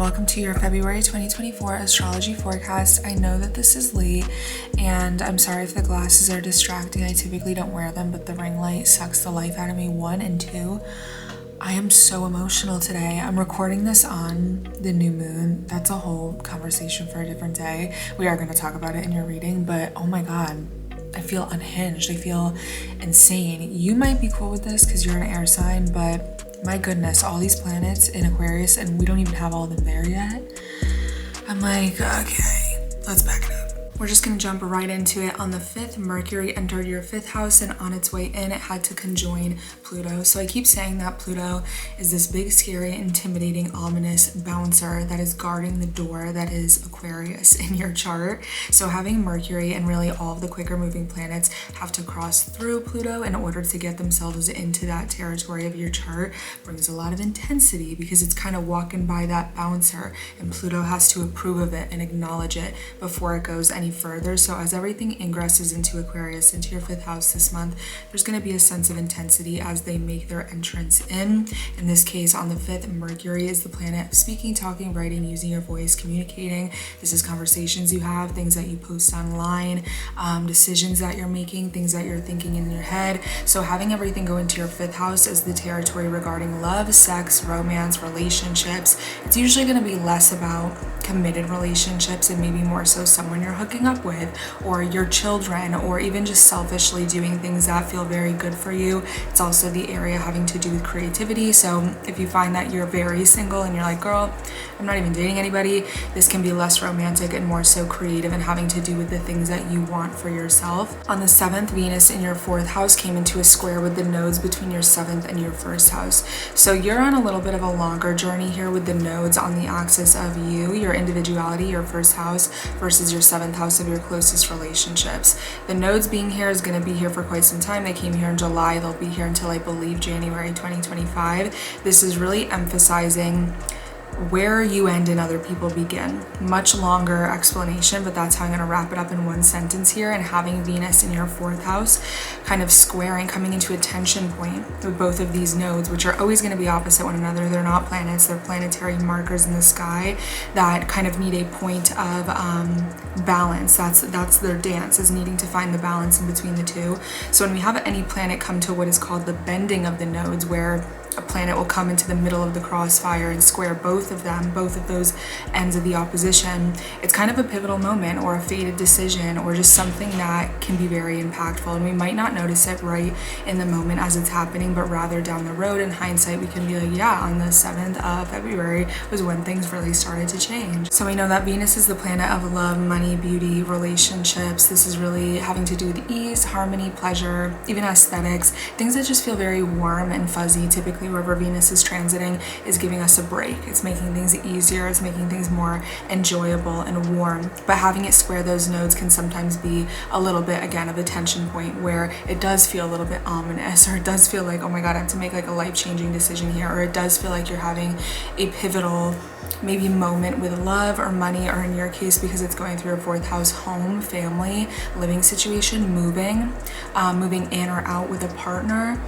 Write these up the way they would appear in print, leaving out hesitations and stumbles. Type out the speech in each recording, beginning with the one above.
welcome to your February 2024 astrology forecast. I know that this is late and I'm sorry if the glasses are distracting. I typically don't wear them, but the ring light sucks the life out of me. 1 and 2, I am so emotional today. I'm recording this on the new moon. That's a whole conversation for a different day. We are going to talk about it in your reading, but oh my God, I feel unhinged. I feel insane. You might be cool with this because you're an air sign, but my goodness, all these planets in Aquarius and we don't even have all of them there yet. I'm like, okay, let's back it up. We're just gonna jump right into it. On the 5th, Mercury entered your 5th house, and on its way in, it had to conjoin Pluto. So I keep saying that Pluto is this big, scary, intimidating, ominous bouncer that is guarding the door that is Aquarius in your chart. So having Mercury and really all of the quicker moving planets have to cross through Pluto in order to get themselves into that territory of your chart brings a lot of intensity because it's kind of walking by that bouncer, and Pluto has to approve of it and acknowledge it before it goes any further. So as everything ingresses into Aquarius, into your 5th house this month, there's going to be a sense of intensity as they make their entrance in. In this case, on the 5th, Mercury is the planet of speaking, talking, writing, using your voice, communicating. This is conversations you have, things that you post online, decisions that you're making, things that you're thinking in your head. So having everything go into your 5th house is the territory regarding love, sex, romance, relationships. It's usually going to be less about committed relationships and maybe more so someone you're hooking up with, or your children, or even just selfishly doing things that feel very good for you. It's also the area having to do with creativity. So if you find that you're very single and you're like, girl, I'm not even dating anybody, this can be less romantic and more so creative and having to do with the things that you want for yourself. On the 7th, Venus in your 4th house came into a square with the nodes between your 7th and your 1st house. So you're on a little bit of a longer journey here with the nodes on the axis of you, your individuality, your 1st house versus your 7th house of your closest relationships. The nodes being here is going to be here for quite some time. They came here in July. They'll be here until I believe January 2025. This is really emphasizing where you end and other people begin. Much longer explanation, but that's how I'm going to wrap it up in one sentence here. And having Venus in your 4th house kind of squaring, coming into a tension point with both of these nodes, which are always going to be opposite one another. They're not planets, they're planetary markers in the sky that kind of need a point of balance. That's their dance, is needing to find the balance in between the two. So when we have any planet come to what is called the bending of the nodes, where a planet will come into the middle of the crossfire and square both of them, both of those ends of the opposition, it's kind of a pivotal moment or a fated decision or just something that can be very impactful. And we might not notice it right in the moment as it's happening, but rather down the road in hindsight, we can be like, yeah, on the 7th of February was when things really started to change. So we know that Venus is the planet of love, money, beauty, relationships. This is really having to do with ease, harmony, pleasure, even aesthetics, things that just feel very warm and fuzzy. Typically wherever Venus is transiting is giving us a break. It's making things easier, it's making things more enjoyable and warm. But having it square those nodes can sometimes be a little bit, again, of a tension point where it does feel a little bit ominous, or it does feel like, oh my God, I have to make like a life-changing decision here, or it does feel like you're having a pivotal maybe moment with love or money, or in your case, because it's going through your 4th house, home, family, living situation, moving in or out with a partner.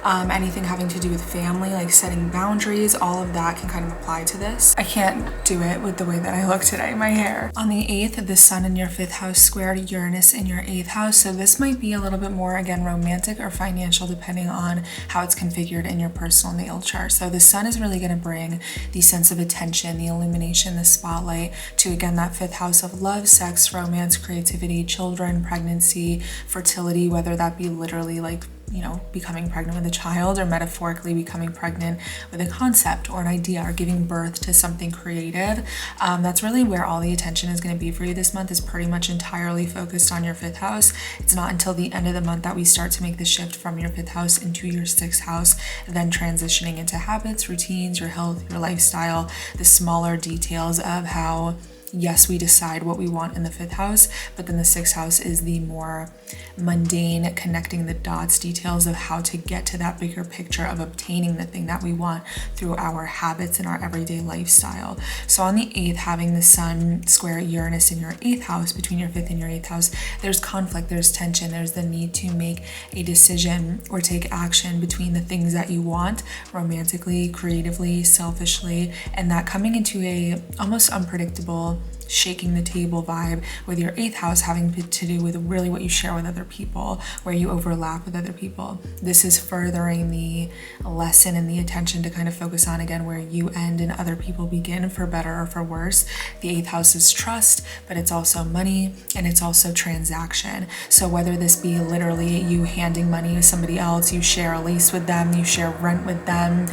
Anything having to do with family, like setting boundaries, all of that can kind of apply to this. I can't do it with the way that I look today, my hair. On the 8th, the sun in your 5th house squared Uranus in your 8th house. So this might be a little bit more, again, romantic or financial, depending on how it's configured in your personal natal chart. So the sun is really going to bring the sense of attention, the illumination, the spotlight to, again, that 5th house of love, sex, romance, creativity, children, pregnancy, fertility, whether that be literally like, you know, becoming pregnant with a child, or metaphorically becoming pregnant with a concept or an idea, or giving birth to something creative. That's really where all the attention is going to be for you this month, is pretty much entirely focused on your 5th house. It's not until the end of the month that we start to make the shift from your 5th house into your 6th house, then transitioning into habits, routines, your health, your lifestyle, the smaller details of how yes, we decide what we want in the 5th house, but then the 6th house is the more mundane, connecting the dots details of how to get to that bigger picture of obtaining the thing that we want through our habits and our everyday lifestyle. So on the 8th, having the sun square Uranus in your 8th house, between your 5th and your 8th house, there's conflict, there's tension, there's the need to make a decision or take action between the things that you want romantically, creatively, selfishly, and that coming into a almost unpredictable shaking the table vibe, with your 8th house having to do with really what you share with other people, where you overlap with other people. This is furthering the lesson and the attention to kind of focus on, again, where you end and other people begin, for better or for worse. The 8th house is trust, but it's also money, and it's also transaction. So whether this be literally you handing money to somebody else, you share a lease with them, you share rent with them,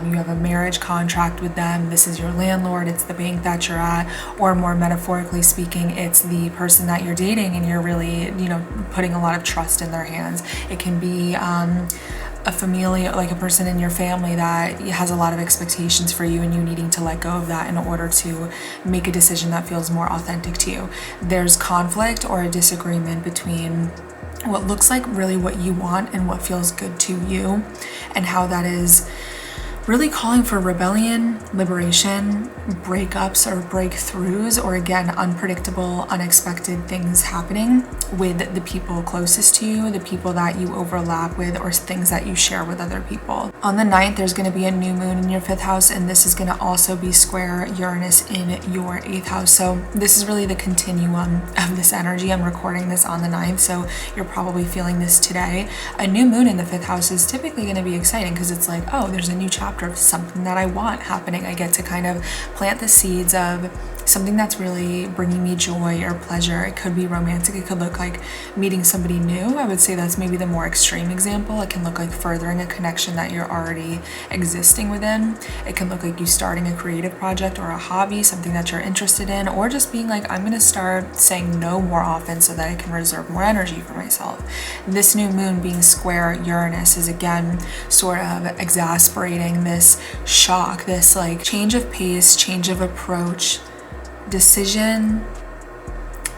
you have a marriage contract with them, this is your landlord, it's the bank that you're at, or more metaphorically speaking, it's the person that you're dating and you're really, putting a lot of trust in their hands. It can be a familial, like a person in your family that has a lot of expectations for you, and you needing to let go of that in order to make a decision that feels more authentic to you. There's conflict or a disagreement between what looks like really what you want and what feels good to you, and how that is really calling for rebellion, liberation, breakups or breakthroughs, or again, unpredictable, unexpected things happening with the people closest to you, the people that you overlap with, or things that you share with other people. On the 9th, there's going to be a new moon in your 5th house, and this is going to also be square Uranus in your 8th house. So this is really the continuum of this energy. I'm recording this on the 9th, so you're probably feeling this today. A new moon in the 5th house is typically going to be exciting, because it's like, oh, there's a new chapter of something that I want happening. I get to kind of plant the seeds of something that's really bringing me joy or pleasure. It could be romantic. It could look like meeting somebody new. I would say that's maybe the more extreme example. It can look like furthering a connection that you're already existing within. It can look like you starting a creative project or a hobby, something that you're interested in, or just being like, I'm going to start saying no more often so that I can reserve more energy for myself. This new moon being square Uranus is again sort of exasperating this shock, this like change of pace, change of approach, decision,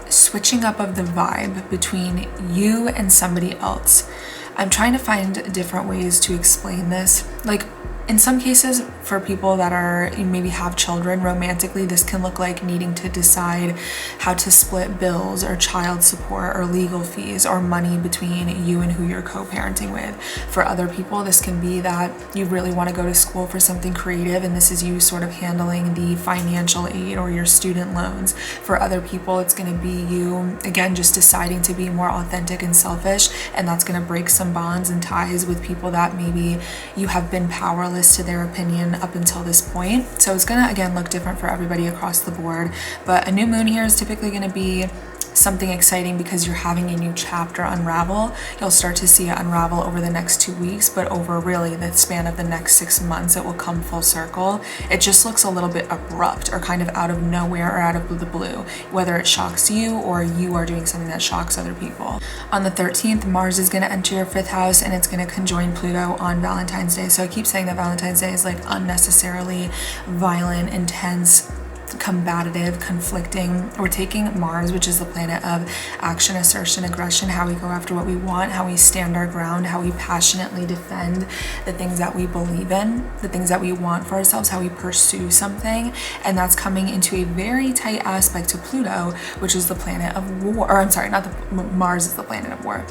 switching up of the vibe between you and somebody else. I'm trying to find different ways to explain this. Like, in some cases, for people that are maybe have children romantically, this can look like needing to decide how to split bills or child support or legal fees or money between you and who you're co-parenting with. For other people, this can be that you really want to go to school for something creative, and this is you sort of handling the financial aid or your student loans. For other people, it's going to be you, again, just deciding to be more authentic and selfish, and that's going to break some bonds and ties with people that maybe you have been powerless to their opinion up until this point. So it's gonna again look different for everybody across the board, but a new moon here is typically going to be something exciting because you're having a new chapter unravel. You'll start to see it unravel over the next 2 weeks, but over really the span of the next 6 months, it will come full circle. It just looks a little bit abrupt or kind of out of nowhere or out of the blue, whether it shocks you or you are doing something that shocks other people. On the 13th, Mars is going to enter your 5th house, and it's going to conjoin Pluto on Valentine's Day. So I keep saying that Valentine's Day is like unnecessarily violent, intense, combative, conflicting. We're taking Mars, which is the planet of action, assertion, aggression, how we go after what we want, how we stand our ground, how we passionately defend the things that we believe in, the things that we want for ourselves, how we pursue something. And that's coming into a very tight aspect to Pluto, which is the planet of war. Or I'm sorry, Mars is the planet of war.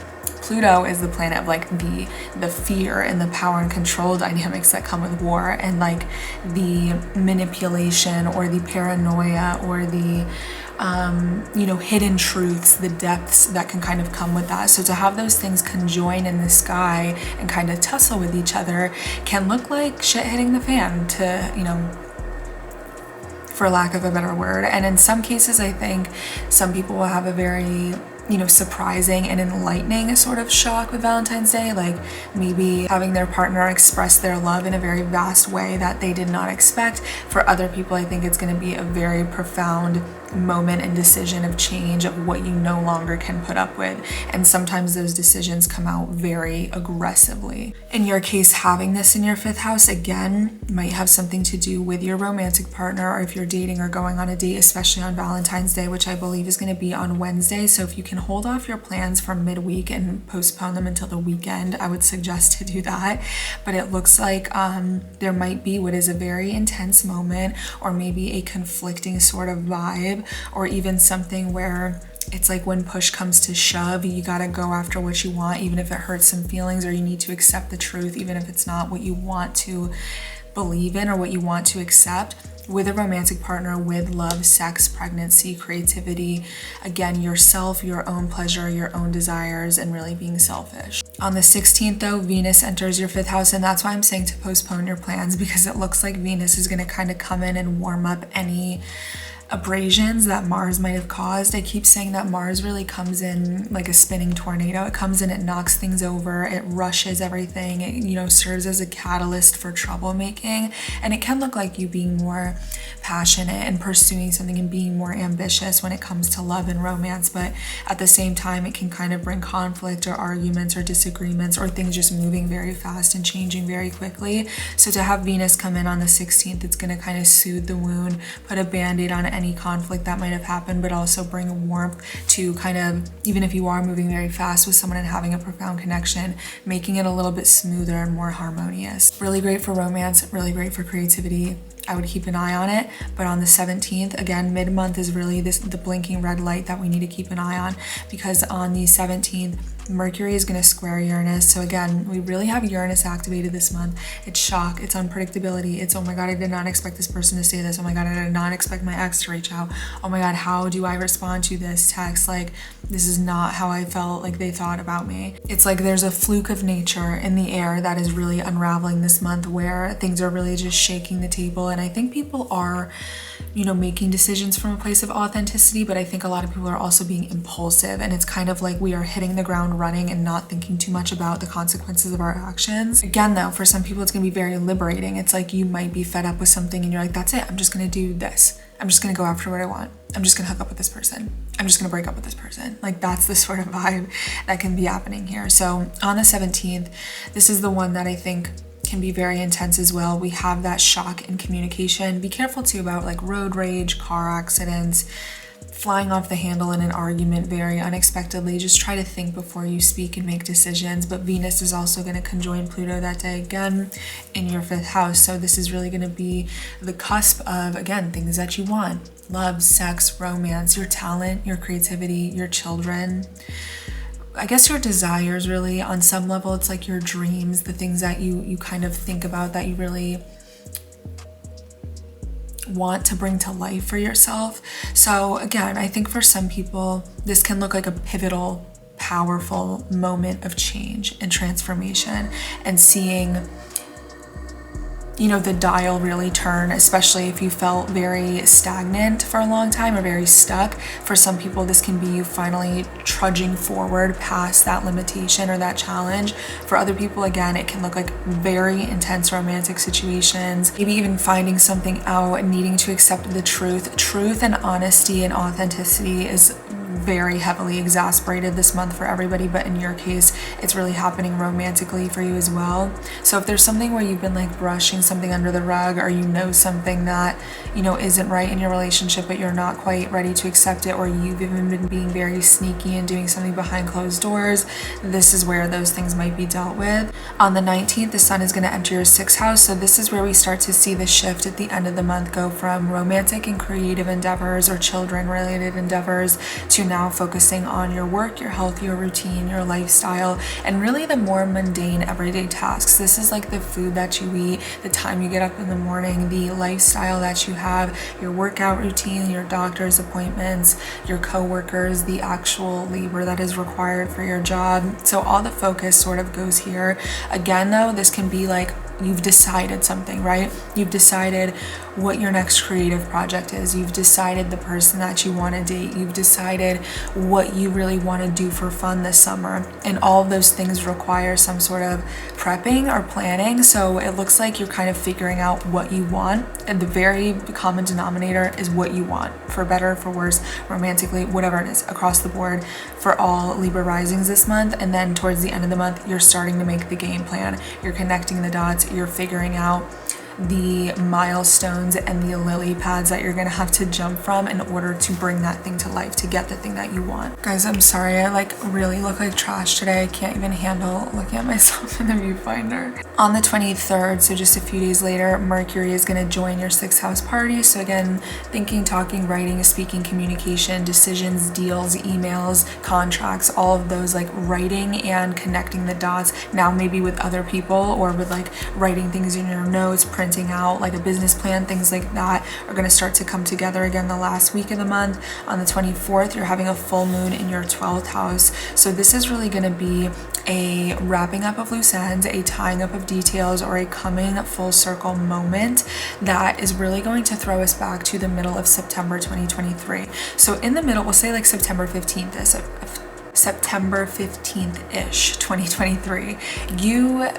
Pluto is the planet of like the fear and the power and control dynamics that come with war, and like the manipulation or the paranoia or the hidden truths, the depths that can kind of come with that. So to have those things conjoin in the sky and kind of tussle with each other can look like shit hitting the fan, to, for lack of a better word. And in some cases, I think some people will have a very surprising and enlightening sort of shock with Valentine's Day, like maybe having their partner express their love in a very vast way that they did not expect. For other people, I think it's going to be a very profound moment and decision of change of what you no longer can put up with. And sometimes those decisions come out very aggressively. In your case, having this in your 5th house, again, might have something to do with your romantic partner, or if you're dating or going on a date, especially on Valentine's Day, which I believe is going to be on Wednesday. So if you can hold off your plans from midweek and postpone them until the weekend, I would suggest to do that. But it looks like there might be what is a very intense moment, or maybe a conflicting sort of vibe, or even something where it's like when push comes to shove, you gotta go after what you want, even if it hurts some feelings, or you need to accept the truth, even if it's not what you want to believe in or what you want to accept. With a romantic partner, with love, sex, pregnancy, creativity, again, yourself, your own pleasure, your own desires, and really being selfish. On the 16th, though, Venus enters your 5th house, and that's why I'm saying to postpone your plans, because it looks like Venus is going to kind of come in and warm up any abrasions that Mars might have caused. I keep saying that Mars really comes in like a spinning tornado. It comes in, it knocks things over, it rushes everything, it, serves as a catalyst for troublemaking. And it can look like you being more passionate and pursuing something and being more ambitious when it comes to love and romance. But at the same time, it can kind of bring conflict or arguments or disagreements, or things just moving very fast and changing very quickly. So to have Venus come in on the 16th, it's going to kind of soothe the wound, put a band-aid on any conflict that might have happened, but also bring warmth to kind of, even if you are moving very fast with someone and having a profound connection, making it a little bit smoother and more harmonious. Really great for romance, really great for creativity. I would keep an eye on it. But on the 17th, again, mid-month is really the blinking red light that we need to keep an eye on, because on the 17th, Mercury is going to square Uranus. So again, we really have Uranus activated this month. It's shock, it's unpredictability, it's, oh my God, I did not expect this person to say this. Oh my God, I did not expect my ex to reach out. Oh my God, how do I respond to this text? Like, this is not how I felt like they thought about me. It's like there's a fluke of nature in the air that is really unraveling this month, where things are really just shaking the table. And I think people are, making decisions from a place of authenticity, but I think a lot of people are also being impulsive, and it's kind of like we are hitting the ground running and not thinking too much about the consequences of our actions. Again, though, for some people, it's going to be very liberating. It's like you might be fed up with something and you're like, that's it, I'm just going to do this. I'm just going to go after what I want. I'm just going to hook up with this person. I'm just going to break up with this person. Like, that's the sort of vibe that can be happening here. So on the 17th, this is the one that I think can be very intense as well. We have that shock in communication. Be careful too about like road rage, car accidents, flying off the handle in an argument very unexpectedly. Just try to think before you speak and make decisions. But Venus is also going to conjoin Pluto that day again in your 5th house. So this is really going to be the cusp of, again, things that you want: love, sex, romance, your talent, your creativity, your children. I guess your desires, really. On some level, it's like your dreams, the things that you kind of think about that you really want to bring to life for yourself. So again, I think for some people, this can look like a pivotal, powerful moment of change and transformation, and seeing the dial really turn, especially if you felt very stagnant for a long time or very stuck. For some people, this can be you finally trudging forward past that limitation or that challenge. For other people, again, it can look like very intense romantic situations, maybe even finding something out and needing to accept the truth. Truth and honesty and authenticity is very heavily exasperated this month for everybody, but in your case, it's really happening romantically for you as well. So if there's something where you've been like brushing something under the rug, or something that isn't right in your relationship, but you're not quite ready to accept it, or you've even been being very sneaky and doing something behind closed doors, this is where those things might be dealt with. On the 19th, the sun is going to enter your 6th house, so this is where we start to see the shift at the end of the month go from romantic and creative endeavors or children related endeavors to now focusing on your work, your health, your routine, your lifestyle, and really the more mundane everyday tasks. This is like the food that you eat, the time you get up in the morning, the lifestyle that you have, your workout routine, your doctor's appointments, your co-workers, the actual labor that is required for your job. So all the focus sort of goes here. Again, though, this can be like you've decided something, right? You've decided what your next creative project is. You've decided the person that you want to date. You've decided what you really want to do for fun this summer. And all of those things require some sort of prepping or planning. So it looks like you're kind of figuring out what you want. And the very common denominator is what you want, for better, for worse, romantically, whatever it is, across the board for all Libra risings this month. And then towards the end of the month, you're starting to make the game plan. You're connecting the dots. You're figuring out the milestones and the lily pads that you're gonna have to jump from in order to bring that thing to life, to get the thing that you want. Guys, I'm sorry, I like really look like trash today. I can't even handle looking at myself in the viewfinder. On the 23rd, so just a few days later, Mercury is gonna join your 6th house party. So again, thinking, talking, writing, speaking, communication, decisions, deals, emails, contracts, all of those, like writing and connecting the dots, now maybe with other people or with like writing things in your notes, printing out like a business plan, things like that are going to start to come together again the last week of the month. On the 24th, you're having a full moon in your 12th house. So this is really going to be a wrapping up of loose ends, a tying up of details, or a coming full circle moment that is really going to throw us back to the middle of September 2023. So in the middle, we'll say like September 15th is September 15th-ish, 2023, you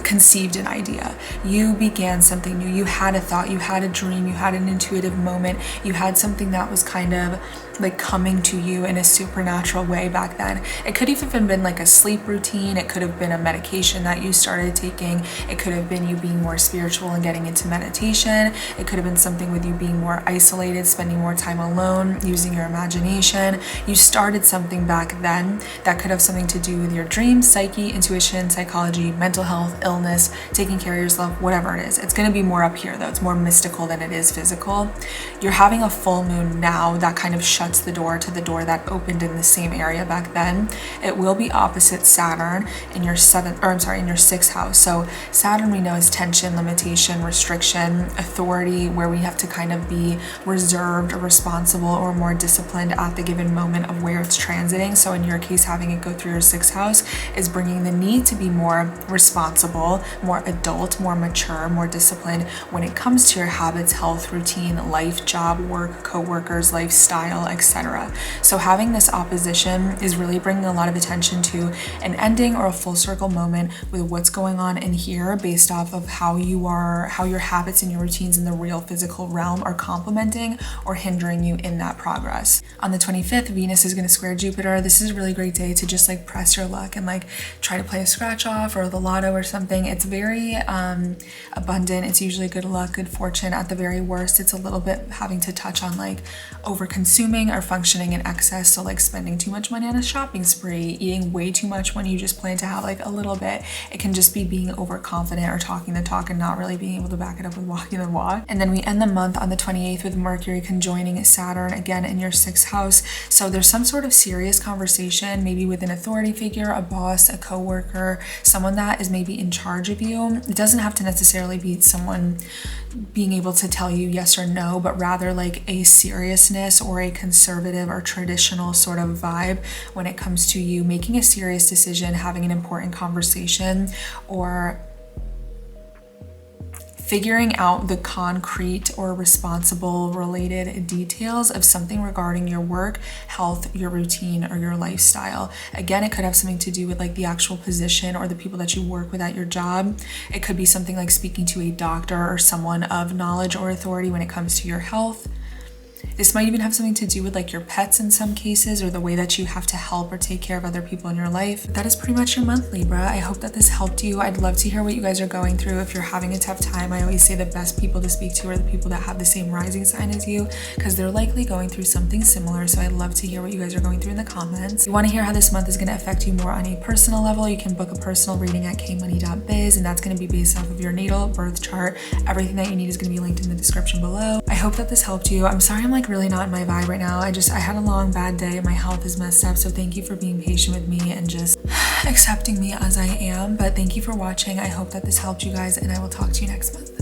conceived an idea. You began something new. You had a thought, you had a dream, you had an intuitive moment, you had something that was kind of like coming to you in a supernatural way back then. It could even have been like a sleep routine. It could have been a medication that you started taking. It could have been you being more spiritual and getting into meditation. It could have been something with you being more isolated, spending more time alone, using your imagination. You started something back then that could have something to do with your dreams, psyche, intuition, psychology, mental health, illness, taking care of yourself, whatever it is. It's going to be more up here though. It's more mystical than it is physical. You're having a full moon now that kind of shuts the door to the door that opened in the same area back then. It will be opposite Saturn in your 6th house. So Saturn, we know, is tension, limitation, restriction, authority, where we have to kind of be reserved or responsible or more disciplined at the given moment of where it's transiting. So in your case, having it go through your 6th house is bringing the need to be more responsible, more adult, more mature, more disciplined when it comes to your habits, health, routine, life, job, work, co-workers, lifestyle, etc. So having this opposition is really bringing a lot of attention to an ending or a full circle moment with what's going on in here based off of how your habits and your routines in the real physical realm are complementing or hindering you in that progress. On the 25th, Venus is going to square Jupiter. This is a really great day to just like press your luck and like try to play a scratch off or the lotto or something. It's very abundant. It's usually good luck, good fortune. At the very worst, it's a little bit having to touch on like over consuming or functioning in excess. So like spending too much money on a shopping spree, eating way too much when you just plan to have like a little bit. It can just be being overconfident or talking the talk and not really being able to back it up with walking the walk. And then we end the month on the 28th with Mercury conjoining Saturn again in your 6th house. So there's some sort of serious conversation, maybe with an authority figure, a boss, a coworker, someone that is maybe in charge of you. It doesn't have to necessarily be someone being able to tell you yes or no, but rather like a seriousness or a conservative or traditional sort of vibe when it comes to you making a serious decision, having an important conversation, or figuring out the concrete or responsible related details of something regarding your work, health, your routine, or your lifestyle. Again, it could have something to do with like the actual position or the people that you work with at your job. It could be something like speaking to a doctor or someone of knowledge or authority when it comes to your health. This might even have something to do with like your pets in some cases, or the way that you have to help or take care of other people in your life. That is pretty much your month, Libra. I hope that this helped you. I'd love to hear what you guys are going through. If you're having a tough time, I always say the best people to speak to are the people that have the same rising sign as you, because they're likely going through something similar. So I'd love to hear what you guys are going through in the comments. If you want to hear how this month is going to affect you more on a personal level, you can book a personal reading at KMONEY.biz, and that's going to be based off of your natal birth chart. Everything that you need is going to be linked in the description below. I hope that this helped you. I'm sorry I'm like really not in my vibe right now. I had a long bad day. My health is messed up, so thank you for being patient with me and just accepting me as I am. But thank you for watching. I hope that this helped you guys, and I will talk to you next month.